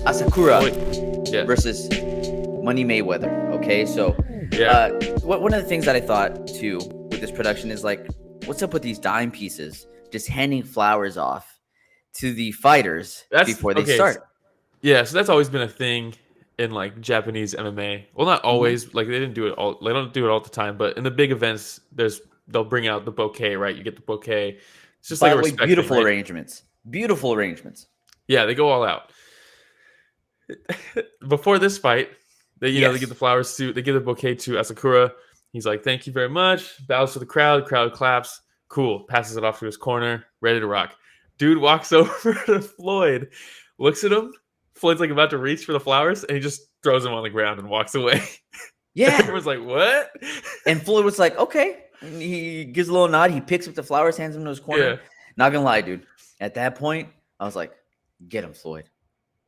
Asakura Yeah. versus Money Mayweather. Okay, so Yeah. one of the things that I thought too with this production is like, what's up with these dime pieces just handing flowers off to the fighters That's before they okay. start? Yeah, so that's always been a thing in like Japanese MMA. Well, not always. Like they didn't do it all. They don't do it all the time. But in the big events, they'll bring out the bouquet. Right, you get the bouquet. It's just like By a the way, respect thing, beautiful right? arrangements. Beautiful arrangements. Yeah, they go all out. Before this fight, they they Yes. give the flowers to they give the bouquet to Asakura. He's like, "Thank you very much." Bows to the crowd. Crowd claps. Cool. Passes it off to his corner. Ready to rock. Dude walks over to Floyd, looks at him. Floyd's like about to reach for the flowers, and he just throws them on the ground and walks away. Yeah. Everyone's like, "What?" And Floyd was like, okay. And he gives a little nod. He picks up the flowers, hands them to his corner. Yeah. Not gonna lie, dude. At that point, I was like, get him, Floyd.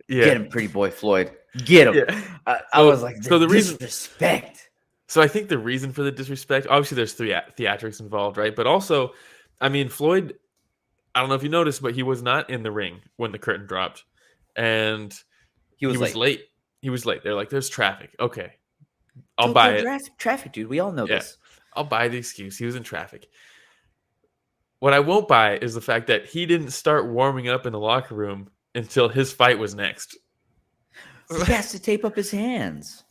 Yeah. Get him, pretty boy Floyd. Get him. Yeah. I was like, so the reason, disrespect. so I think the reason for the disrespect, obviously, there's theatrics involved, right? But also, I mean, Floyd. I don't know if you noticed, but he was not in the ring when the curtain dropped, and He was late. He was late. They're like, "There's traffic." Okay, I'll Tokyo buy it. Traffic, dude. We all know Yeah, this. I'll buy the excuse. He was in traffic. What I won't buy is the fact that he didn't start warming up in the locker room until his fight was next. He has to tape up his hands.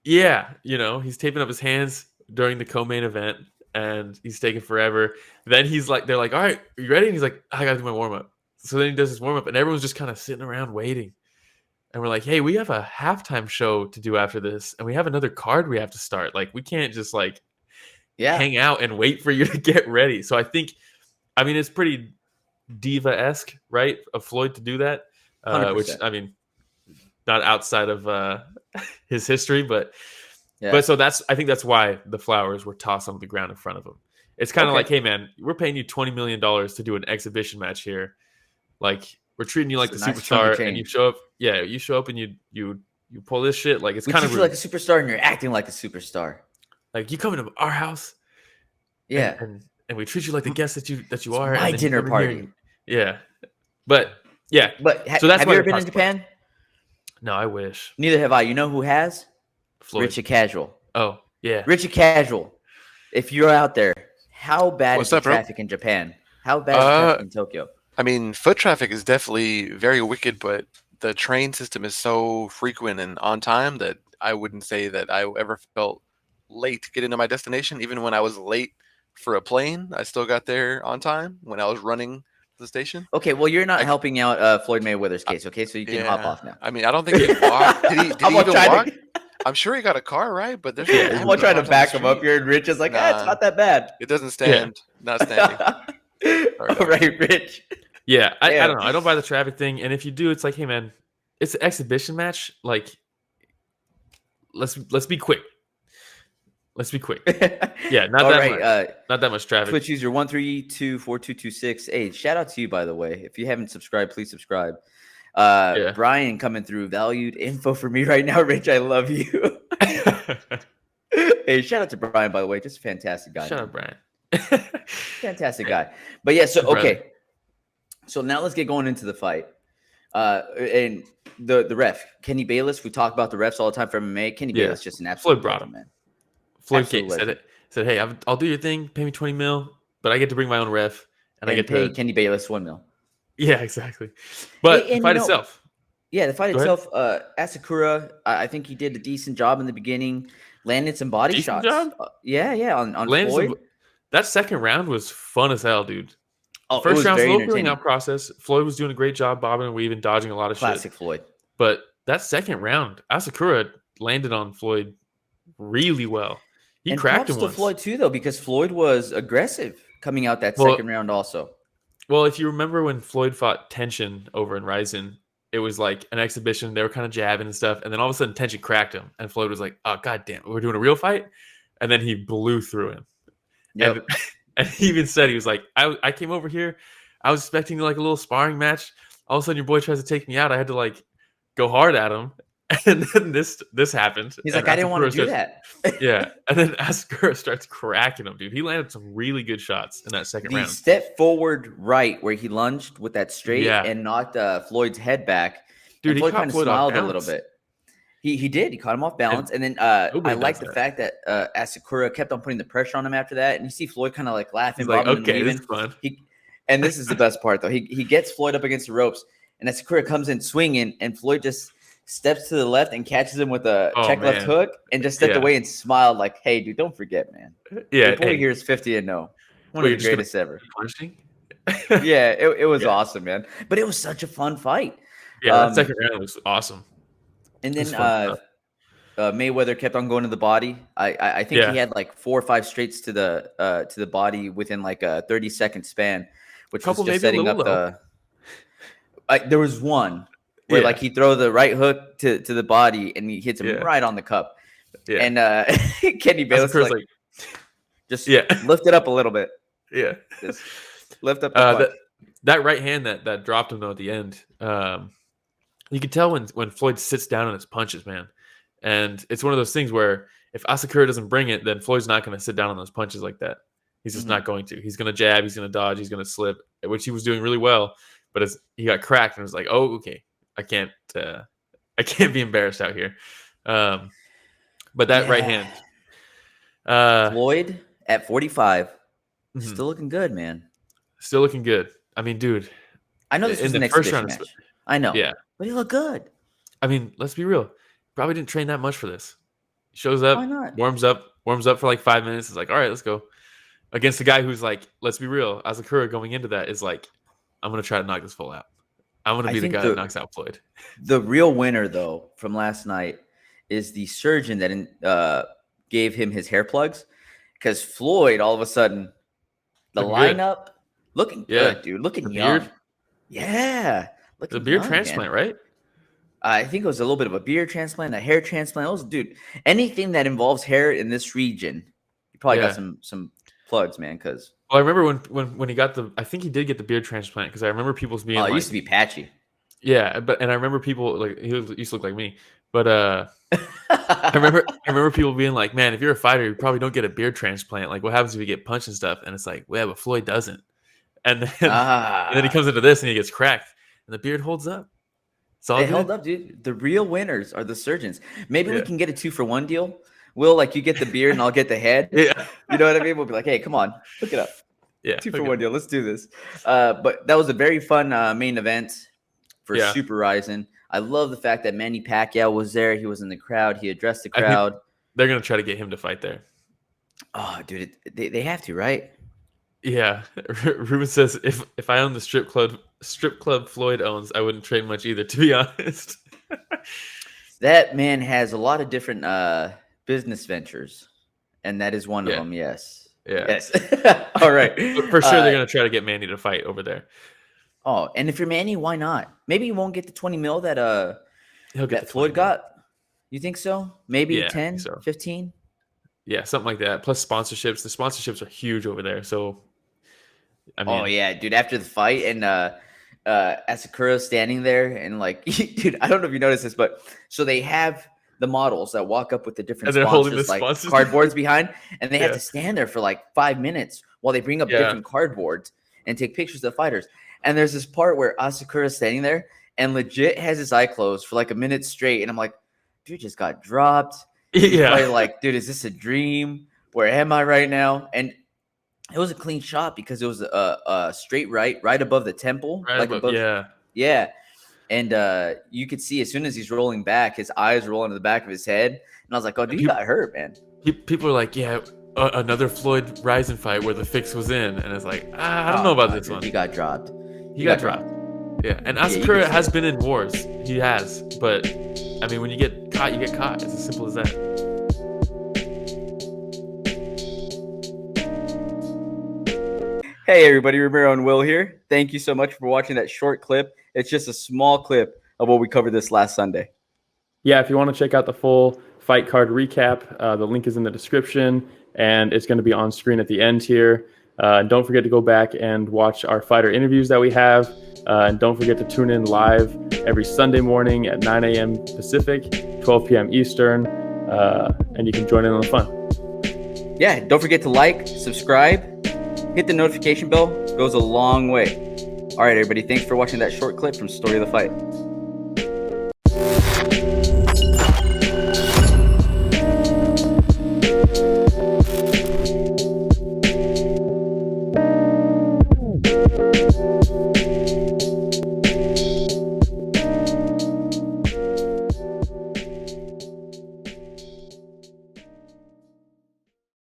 Yeah, he's taping up his hands during the co-main event, and he's taking forever. Then they're like, "All right, are you ready?" And he's like, "I gotta do my warm up." So then he does his warm up, and everyone's just kind of sitting around waiting. And we're like, "Hey, we have a halftime show to do after this, and we have another card we have to start. Like, we can't just hang out and wait for you to get ready." So I mean, it's pretty diva-esque, right, of Floyd to do that. 100%. Which, I mean, not outside of his history, but Yeah. so I think that's why the flowers were tossed on the ground in front of him. It's kind of like, "Hey, man, we're paying you $20 million to do an exhibition match here. Like, we're treating you like the It's a nice chunk of superstar, and change. you show up. Yeah, you show up and you pull this shit. Like, it's We kind treat of you like a superstar, and you're acting like a superstar. like you come into our house, Yeah. and we treat you like the guest that you are. My and then you dinner come in party. here and- but yeah. But So that's have why you ever they're been in tossed Japan? No, I wish. Neither have I. You know who has? Floyd. Richard Casual. Oh yeah. Richard Casual. If you're out there, how bad What's is the up, bro? traffic in Japan? How bad is the traffic in Tokyo? I mean, foot traffic is definitely very wicked, but the train system is so frequent and on time that I wouldn't say that I ever felt late to get into my destination. Even when I was late for a plane, I still got there on time when I was running to the station. Okay, well, you're not helping out Floyd Mayweather's case, okay? So you can hop off now. I mean, I don't think he walked. Did he I'm even trying walk? to- I'm sure he got a car, right? But there's I'm gonna try to back him up here, and Rich is like, it's Nah. not that bad. It doesn't stand. Not standing. All right, Rich. Yeah, I Yeah. don't know. I don't buy the traffic thing. And if you do, it's like, hey man, it's an exhibition match. Like, let's be quick. Let's be quick. Yeah, not All that right, much. Not that much traffic. Twitch user 1324226. Hey, shout out to you, by the way. If you haven't subscribed, please subscribe. Brian coming through. Valued info for me right now, Rich. I love you. Hey, shout out to Brian, by the way. Just a fantastic guy. Shout out, Brian. Fantastic guy. But yeah, so Good okay. brother. So now let's get going into the fight. And the ref, Kenny Bayless. We talk about the refs all the time for MMA. Kenny Yeah. Bayless just an absolute Floyd brought him. man. Floyd Absolute said legend. it. Said, hey, I'll do your thing. Pay me 20 mil, but I get to bring my own ref, and I get pay to Kenny Bayless $1 million. Yeah, exactly. But Hey, the fight itself. Yeah, the fight Go ahead. itself, Asakura, I think he did a decent job in the beginning. Landed some body Decent shots. job? Yeah, on Landed Floyd. that second round was fun as hell, dude. Oh, it First was round's a very little feeling entertaining. out process. Floyd was doing a great job bobbing and weaving, dodging a lot of Classic shit. Floyd. But that second round, Asakura landed on Floyd really well. He And cracked props him to once. Floyd too, though, because Floyd was aggressive coming out that Well, second round also. Well, if you remember when Floyd fought Tension over in Rizin, it was like an exhibition. They were kind of jabbing and stuff. And then all of a sudden, Tension cracked him. And Floyd was like, oh, goddamn, we're doing a real fight? And then he blew through him. Yep. And he even said, he was like, I came over here. I was expecting like a little sparring match. All of a sudden, your boy tries to take me out. I had to like go hard at him. And then this happened. He's and like, I didn't want to do Asakura that. Yeah. And then Asakura starts cracking him, dude. He landed some really good shots in that second The round. step forward right where he lunged with that straight Yeah. and knocked Floyd's head back. Dude, and he Floyd caught kind of Floyd off smiled a little balance. bit. He did. He caught him off balance, and then I Nobody like does the that. fact that Asakura kept on putting the pressure on him after that, and you see Floyd kind of like laughing, He's like, bobbing, and okay, this weaving. is fun. And this is the best part though. He gets Floyd up against the ropes, and Asakura comes in swinging, and Floyd just steps to the left and catches him with a check left hook, and just stepped away and smiled like, "Hey, dude, don't forget, man. Yeah, your boy here is 50-0, one of the greatest ever." Yeah, it was awesome, man. But it was such a fun fight. Yeah, that second round was awesome. And then Mayweather kept on going to the body. I think he had like 4 or 5 straights to the body within like a 30-second span, which was just setting up the. There was one where like he throw the right hook to the body and he hits him right on the cup. Yeah. And Kenny Bayless like just lift it up a little bit. Yeah. Just lift up the that right hand that dropped him though at the end. You can tell when Floyd sits down on his punches, man. And it's one of those things where if Asakura doesn't bring it, then Floyd's not going to sit down on those punches like that. He's just not going to. He's going to jab. He's going to dodge. He's going to slip, which he was doing really well. But he got cracked and was like, "Oh, okay, I can't be embarrassed out here." But that right hand, Floyd at 45, still looking good, man. Still looking good. I mean, dude, I know this was an exhibition match. I know, but he looked good. I mean, let's be real. Probably didn't train that much for this. Shows up, warms up for like 5 minutes. It's like, all right, let's go. Against the guy who's like, let's be real, Asakura going into that is like, I'm going to try to knock this fool out. I'm going to be the guy that knocks out Floyd. The real winner, though, from last night is the surgeon that gave him his hair plugs. Because Floyd, all of a sudden, lineup, looking good, dude. Looking young. Beard? Yeah. The beard transplant, right? I think it was a little bit of a beard transplant, a hair transplant. Dude, anything that involves hair in this region, you probably got some plugs, man. Because I remember when he got I think he did get the beard transplant because I remember people being like, it used to be patchy. Yeah, and I remember people like he used to look like me, but I remember people being like, man, if you're a fighter, you probably don't get a beard transplant. Like, what happens if you get punched and stuff? And it's like, well, yeah, but Floyd doesn't. And then he comes into this and he gets cracked, and the beard holds up. They held up, dude. The real winners are the surgeons. Maybe we can get a 2-for-1 deal. Will, like, you get the beard and I'll get the head. Yeah. You know what I mean? We'll be like, hey, come on, look it up. Yeah. 2-for-1 deal. Let's do this. But that was a very fun main event for Super Rizin. I love the fact that Manny Pacquiao was there. He was in the crowd. He addressed the crowd. They're going to try to get him to fight there. Oh, dude, they have to, right? Yeah. Ruben says, if I owned the strip club Floyd owns, I wouldn't trade much either, to be honest. That man has a lot of different business ventures, and that is one of them, yes. Yeah. Yes. All right. But for sure, they're going to try to get Manny to fight over there. Oh, and if you're Manny, why not? Maybe you won't get the 20 mil that Floyd got. You think so? Maybe 10, 15? Yeah, something like that. Plus sponsorships. The sponsorships are huge over there. So, I mean, oh yeah, dude. After the fight and Asakura standing there and like, dude, I don't know if you noticed this, but so they have the models that walk up with the different sponsors, like cardboards behind, and they have to stand there for like 5 minutes while they bring up different cardboards and take pictures of the fighters. And there's this part where Asakura is standing there and legit has his eye closed for like a minute straight, and I'm like, dude just got dropped. Probably like, dude, is this a dream? Where am I right now? And it was a clean shot because it was a straight right above the temple. Yeah. And you could see as soon as he's rolling back, his eyes roll into the back of his head. And I was like, oh, dude, you got hurt, man. People are like, yeah, another Floyd Rizin fight where the fix was in. And it's like, I don't know about this one. He got dropped. He got dropped. Yeah. And Asakura has been in wars. He has. But, I mean, when you get caught, you get caught. It's as simple as that. Hey everybody, Romero and Will here. Thank you so much for watching that short clip. It's just a small clip of what we covered this last Sunday. Yeah, if you want to check out the full fight card recap, the link is in the description, and it's going to be on screen at the end here. Don't forget to go back and watch our fighter interviews that we have. And don't forget to tune in live every Sunday morning at 9 a.m. Pacific, 12 p.m. Eastern, and you can join in on the fun. Yeah, don't forget to like, subscribe, hit the notification bell. It goes a long way. All right, everybody. Thanks for watching that short clip from Story of the Fight. Bye.